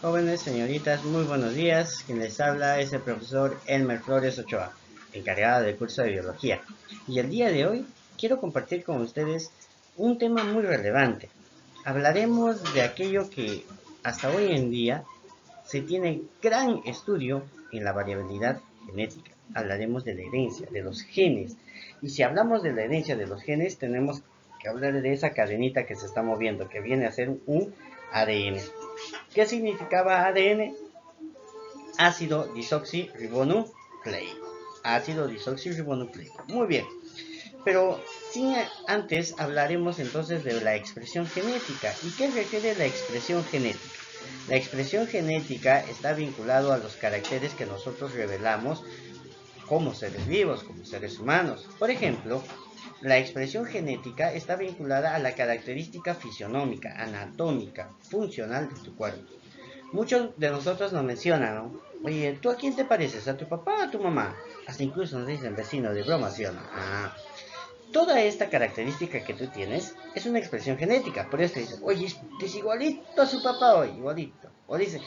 Jóvenes, señoritas, muy buenos días. Quien les habla es el profesor Elmer Flores Ochoa, encargado del curso de biología. Y el día de hoy quiero compartir con ustedes un tema muy relevante. Hablaremos de aquello que hasta hoy en día se tiene gran estudio en la variabilidad genética. Hablaremos de la herencia, de los genes. Y si hablamos de la herencia de los genes, tenemos que hablar de esa cadenita que se está moviendo, que viene a ser un ADN. ¿Qué significaba ADN? Ácido disoxirribonucleico. Ácido disoxirribonucleico. Muy bien. Pero sin antes hablaremos entonces de la expresión genética. ¿Y qué refiere la expresión genética? La expresión genética está vinculado a los caracteres que nosotros revelamos como seres vivos, como seres humanos. Por ejemplo, la expresión genética está vinculada a la característica fisionómica, anatómica, funcional de tu cuerpo. Muchos de nosotros nos mencionan, ¿no? Oye, ¿tú a quién te pareces? ¿A tu papá o a tu mamá? Hasta incluso nos dicen vecino de broma, ¿sí o no? Toda esta característica que tú tienes es una expresión genética. Por eso te dicen, oye, es igualito a su papá hoy, igualito. O dicen,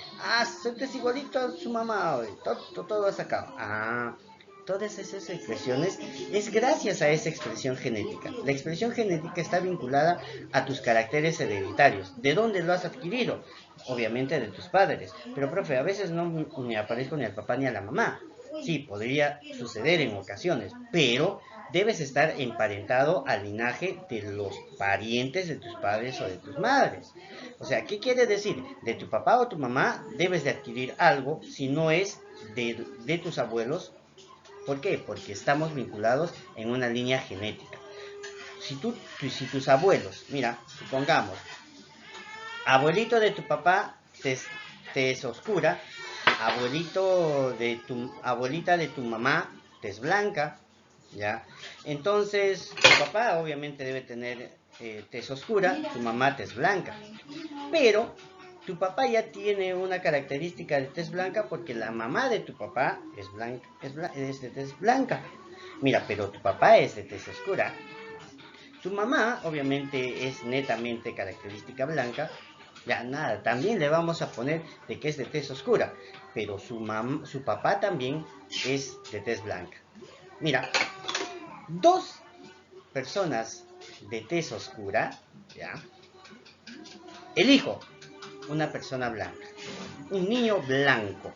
es igualito a su mamá hoy, todo ha sacado. Todas esas expresiones es gracias a esa expresión genética. La expresión genética está vinculada a tus caracteres hereditarios. ¿De dónde lo has adquirido? Obviamente de tus padres. Pero, profe, a veces no me aparezco ni al papá ni a la mamá. Sí, podría suceder en ocasiones, pero debes estar emparentado al linaje de los parientes de tus padres o de tus madres. O sea, ¿qué quiere decir? De tu papá o tu mamá debes de adquirir algo si no es de tus abuelos. ¿Por qué? Porque estamos vinculados en una línea genética. Si tus abuelos, mira, supongamos, abuelito de tu papá te es oscura, abuelita de tu mamá te es blanca, ¿ya? Entonces, tu papá obviamente debe tener tez oscura, tu mamá tez blanca. Pero tu papá ya tiene una característica de tez blanca porque la mamá de tu papá es blanca, es de tez blanca. Mira, pero tu papá es de tez oscura. Tu mamá obviamente es netamente característica blanca. Ya nada, también le vamos a poner de que es de tez oscura, pero su papá también es de tez blanca. Mira, dos personas de tez oscura, ¿ya? El hijo, una persona blanca. Un niño blanco,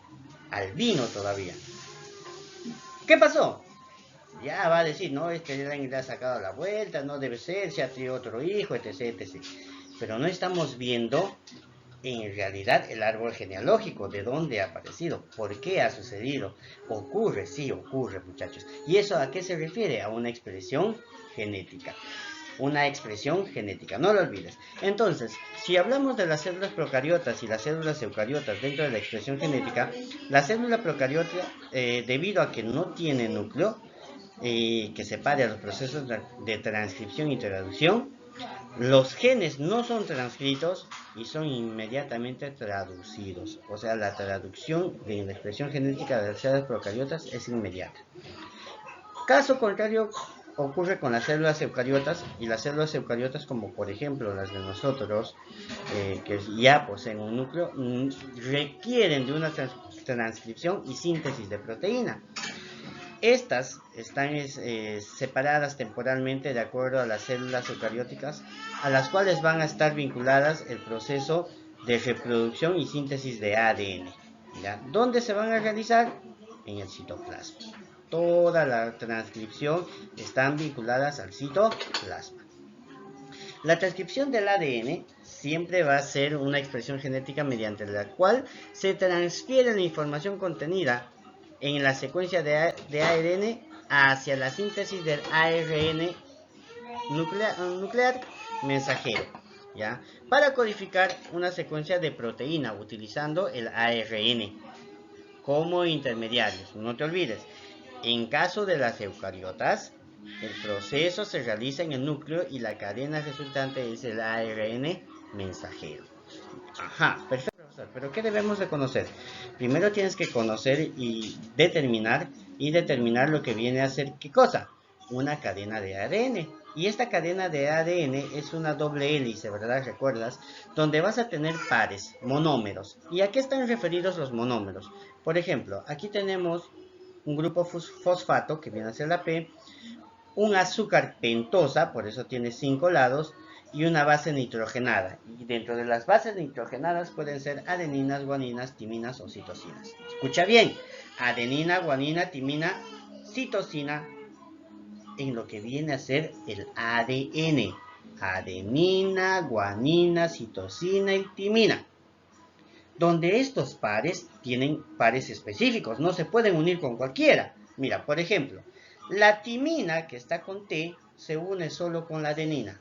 albino todavía. ¿Qué pasó? Ya va a decir, no, este le ha sacado la vuelta, no debe ser, se ha tenido otro hijo, etc, etc. Pero no estamos viendo en realidad el árbol genealógico, de dónde ha aparecido, por qué ha sucedido. Ocurre, sí ocurre, muchachos. ¿Y eso a qué se refiere? A una expresión genética. Una expresión genética, no lo olvides. Entonces, si hablamos de las células procariotas y las células eucariotas dentro de la expresión genética, la célula procariota, debido a que no tiene núcleo que separe a los procesos de transcripción y traducción, los genes no son transcritos y son inmediatamente traducidos. O sea, la traducción de la expresión genética de las células procariotas es inmediata. Caso contrario ocurre con las células eucariotas, y las células eucariotas, como por ejemplo las de nosotros, que ya poseen un núcleo, requieren de una transcripción y síntesis de proteína. Estas están separadas temporalmente de acuerdo a las células eucarióticas, a las cuales van a estar vinculadas el proceso de reproducción y síntesis de ADN. ¿Ya? ¿Dónde se van a realizar? En el citoplasma. Toda la transcripción están vinculadas al citoplasma. La transcripción del ADN siempre va a ser una expresión genética mediante la cual se transfiere la información contenida en la secuencia de ARN hacia la síntesis del ARN nuclear mensajero, ¿ya? Para codificar una secuencia de proteína utilizando el ARN como intermediarios. No te olvides, en caso de las eucariotas, el proceso se realiza en el núcleo y la cadena resultante es el ARN mensajero. Ajá, perfecto, profesor. Pero ¿qué debemos de conocer? Primero tienes que conocer y determinar lo que viene a ser qué cosa. una cadena de ADN. Y esta cadena de ADN es una doble hélice, ¿verdad? ¿Recuerdas? Donde vas a tener pares, monómeros. ¿Y a qué están referidos los monómeros? Por ejemplo, aquí tenemos un grupo fosfato, que viene a ser la P, un azúcar pentosa, por eso tiene 5 lados, y una base nitrogenada. Y dentro de las bases nitrogenadas pueden ser adeninas, guaninas, timinas o citosinas. Escucha bien, adenina, guanina, timina, citosina, en lo que viene a ser el ADN. Adenina, guanina, citosina y timina. Donde estos pares tienen pares específicos, no se pueden unir con cualquiera. Mira, por ejemplo, la timina, que está con T, se une solo con la adenina.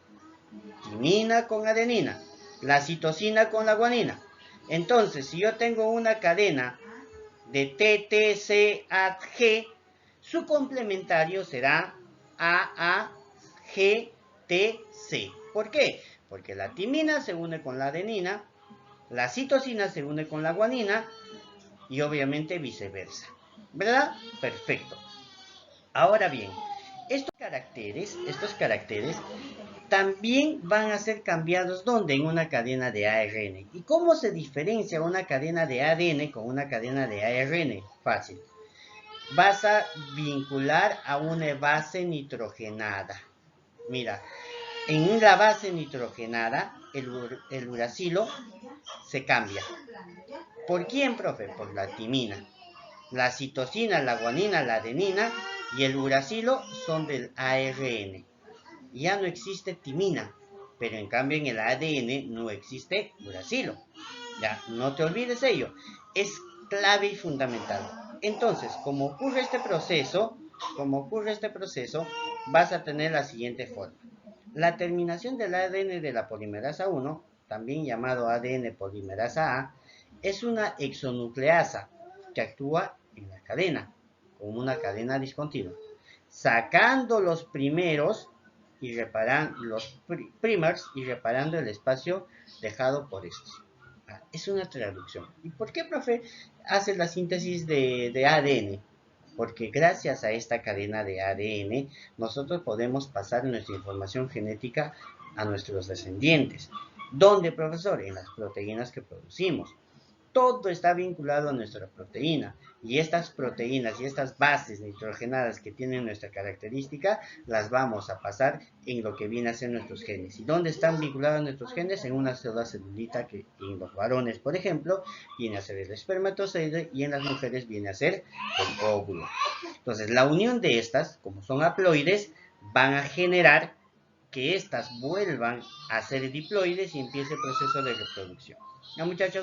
Timina con adenina. La citosina con la guanina. Entonces, si yo tengo una cadena de TTCAG, su complementario será AAGTC. ¿Por qué? Porque la timina se une con la adenina, la citosina se une con la guanina y obviamente viceversa. ¿Verdad? Perfecto. Ahora bien, estos caracteres también van a ser cambiados ¿dónde? En una cadena de ARN. ¿Y cómo se diferencia una cadena de ADN con una cadena de ARN? Fácil. Vas a vincular a una base nitrogenada. Mira, en la base nitrogenada, el uracilo se cambia. ¿Por quién, profe? Por la timina. La citosina, la guanina, la adenina y el uracilo son del ARN. Ya no existe timina, pero en cambio en el ADN no existe uracilo. Ya, no te olvides ello. Es clave y fundamental. Entonces, como ocurre este proceso, vas a tener la siguiente forma. La terminación del ADN de la polimerasa 1, también llamado ADN polimerasa A, es una exonucleasa que actúa en la cadena, como una cadena discontinua, sacando los primeros y reparando los primers y reparando el espacio dejado por estos. Es una traducción. ¿Y por qué, profe, hace la síntesis de ADN? Porque gracias a esta cadena de ADN nosotros podemos pasar nuestra información genética a nuestros descendientes. ¿Dónde, profesor? En las proteínas que producimos. Todo está vinculado a nuestra proteína y estas proteínas y estas bases nitrogenadas que tienen nuestra característica las vamos a pasar en lo que viene a ser nuestros genes. ¿Y dónde están vinculados nuestros genes? En una sola celulita que en los varones, por ejemplo, viene a ser el espermatozoide y en las mujeres viene a ser el óvulo. Entonces, la unión de estas, como son haploides, van a generar que estas vuelvan a ser diploides y empiece el proceso de reproducción. ¿Ya, muchachos?